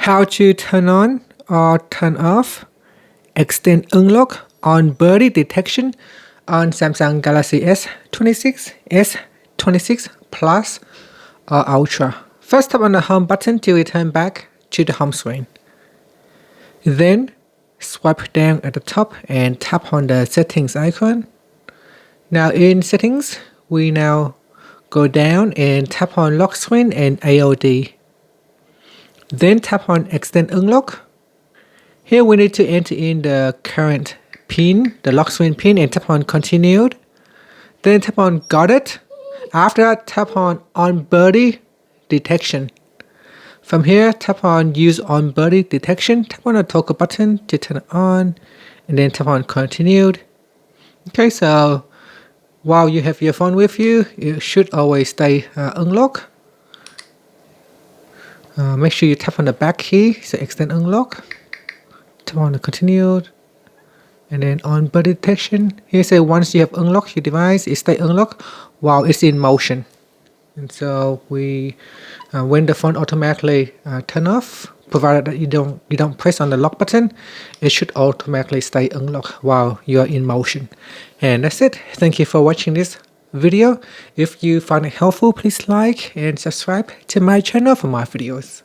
How to turn on or turn off extend unlock on birdie detection on Samsung Galaxy S26, S26 Plus or Ultra. First tap on the home button to return back to the home screen. Then swipe down at the top and tap on the settings icon. Now in settings, we now go down and tap on lock screen and AOD. Then tap on extend unlock. Here we need to enter in the current pin, the lock screen pin, and tap on continued. Then tap on got it. After that, tap on birdie detection. From here, tap on use on birdie detection. Tap on the toggle button to turn it on, and then tap on continued. Okay, so while you have your phone with you, it should always stay unlocked. Make sure you tap on the back key, so extend unlock. Tap on the continued, and then on birdie detection. Here say once you have unlocked your device, it stay unlocked while it's in motion. And so when the phone automatically turn off, provided that you don't press on the lock button, it should automatically stay unlocked while you're in motion. And that's it. Thank you for watching this video. If you found it helpful, please like and subscribe to my channel for more videos.